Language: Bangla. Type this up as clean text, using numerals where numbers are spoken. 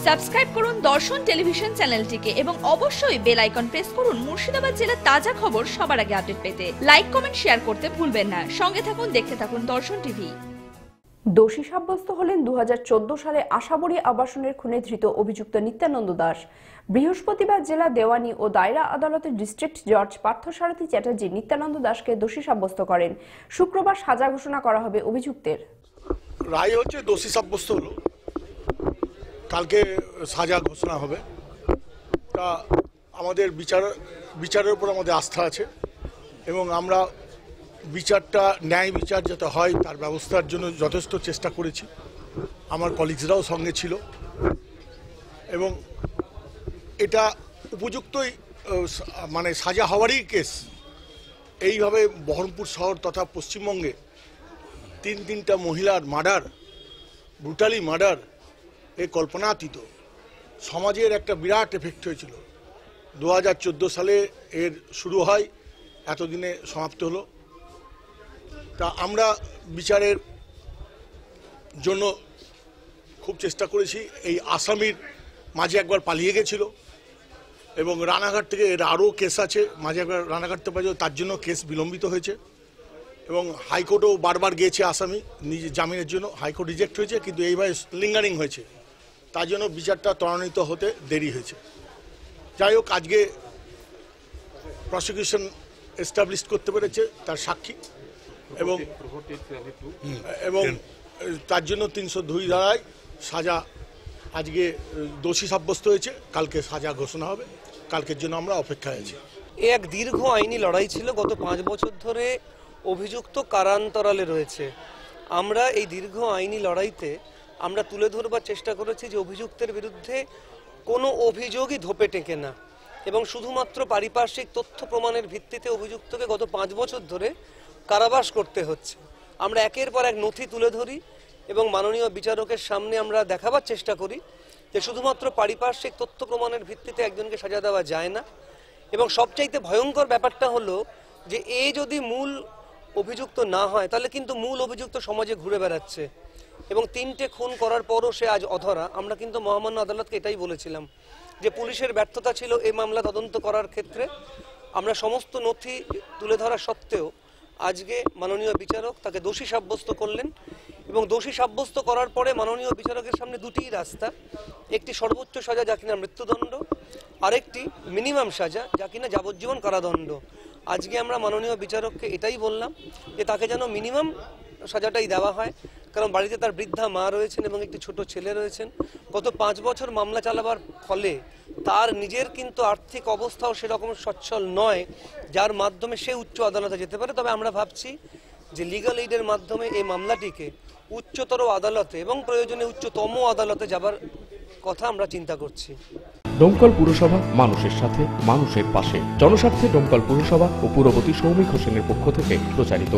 সাবস্ক্রাইব করুন দর্শন টেলিভিশন চ্যানেলটিকে এবং অবশ্যই বেল আইকন প্রেস করুন মুর্শিদাবাদ জেলার তাজা খবর সবার আগে আপডেট পেতে। লাইক কমেন্ট শেয়ার করতে ভুলবেন না। সঙ্গে থাকুন, দেখতে থাকুন দর্শন টিভি। দোষী সাব্যস্ত হলেন 2014 সালে আশাবরী আবাসনের খুনে ধৃত অভিযুক্ত নিত্যানন্দ দাস। বৃহস্পতিবার জেলা দেওয়ানি ও দায়রা আদালতের ডিস্ট্রিক্ট জজ পার্থসারথী চ্যাটার্জি নিত্যানন্দ দাসকে দোষী সাব্যস্ত করেন। শুক্রবার সাজা ঘোষণা করা হবে অভিযুক্তের। রায় হচ্ছে দোষী সাব্যস্ত হলো, কালকে সাজা ঘোষণা হবে। তা আমাদের বিচারের উপর আমাদের আস্থা আছে এবং আমরা বিচারটা ন্যায় বিচার যাতে হয় তার ব্যবস্থার জন্য যথেষ্ট চেষ্টা করেছি। আমার কলিগসরাও সঙ্গে ছিল এবং এটা উপযুক্তই মানে সাজা হওয়ারই কেস। এইভাবে বহরমপুর শহর তথা পশ্চিমবঙ্গে তিনটা মহিলার মার্ডার, ব্রুটালি মার্ডার, এ কল্পনাতীত। সমাজের একটা বিরাট এফেক্ট হয়েছিল। 2014 সালে এর শুরু হয়, এতদিনে সমাপ্ত হলো। তা আমরা বিচারের জন্য খুব চেষ্টা করেছি। এই আসামির মাঝে একবার পালিয়ে গেছিল এবং রানাঘাট থেকে এর আরও কেস আছে, মাঝে একবার রানাঘাট থেকে পালিয়ে, তার জন্য কেস বিলম্বিত হয়েছে এবং হাইকোর্টেও বারবার গিয়েছে আসামি নিজে জামিনের জন্য। হাইকোর্ট রিজেক্ট হয়েছে, কিন্তু এইভাবে লিঙ্গারিং হয়েছে, তার জন্য বিচারটা ত্বরান্বিত হতে দেরি হয়েছে। যাই হোক, আজকে প্রসিকিউশন এস্টাবলিশ করতে পেরেছে তার সাক্ষী এবং তার জন্য 302 ধারায় সাজা আজকে দোষী সাব্যস্ত হয়েছে। কালকে সাজা ঘোষণা হবে, কালকের জন্য আমরা অপেক্ষায় আছি। এক দীর্ঘ আইনি লড়াই ছিল। গত 5 বছর ধরে অভিযুক্ত কারান্তরালে রয়েছে। আমরা এই দীর্ঘ আইনি লড়াইতে আমরা তুলে ধরবার চেষ্টা করেছি যে অভিযুক্তের বিরুদ্ধে কোনো অভিযোগই ধোপে টেকে না এবং শুধুমাত্র পারিপার্শ্বিক তথ্য প্রমাণের ভিত্তিতে অভিযুক্তকে গত 5 বছর ধরে কারাবাস করতে হচ্ছে। আমরা একের পর এক নথি তুলে ধরি এবং মাননীয় বিচারকের সামনে আমরা দেখাবার চেষ্টা করি যে শুধুমাত্র পারিপার্শ্বিক তথ্য প্রমাণের ভিত্তিতে একজনকে সাজা দেওয়া যায় না। এবং সবচাইতে ভয়ঙ্কর ব্যাপারটা হলো যে যদি মূল অভিযুক্ত না হয় তাহলে কিন্তু মূল অভিযুক্ত সমাজে ঘুরে বেড়াচ্ছে এবং 3টে খুন করার পরও সে আজ অধরা। আমরা কিন্তু মহামান্য আদালতকে এটাই বলেছিলাম যে পুলিশের ব্যর্থতা ছিল এই মামলা তদন্ত করার ক্ষেত্রে। আমরা সমস্ত নথি তুলে ধরা সত্ত্বেও আজকে মাননীয় বিচারক তাকে দোষী সাব্যস্ত করলেন এবং দোষী সাব্যস্ত করার পরে মাননীয় বিচারকের সামনে দুটিই রাস্তা, একটি সর্বোচ্চ সাজা যা কিনা মৃত্যুদণ্ড, আরেকটি মিনিমাম সাজা যা কিনা যাবজ্জীবন কারাদণ্ড। আজকে আমরা মাননীয় বিচারককে এটাই বললাম যে তাকে যেন মিনিমাম সাজাটাই দেওয়া হয়, কারণ বাড়িতে তার বৃদ্ধা মা রয়েছেন এবং একটি ছোট ছেলে রয়েছেন। গত 5 বছর মামলা চালাবার ফলে তার নিজের কিন্তু আর্থিক অবস্থাও সেরকম সচ্ছল নয় যার মাধ্যমে সে উচ্চ আদালতে যেতে পারে। তবে আমরা ভাবছি যে লিগ্যাল এইডের মাধ্যমে এই মামলাটিকে উচ্চতর আদালতে এবং প্রয়োজনে উচ্চতম আদালতে যাবার কথা আমরা চিন্তা করছি। ডোমকল পুরসভা মানুষের সাথে, মানুষের পাশে। জনস্বার্থে ডোমকল পুরসভা ও পুরপতি সৌমিক হোসেনের পক্ষ থেকে প্রচারিত।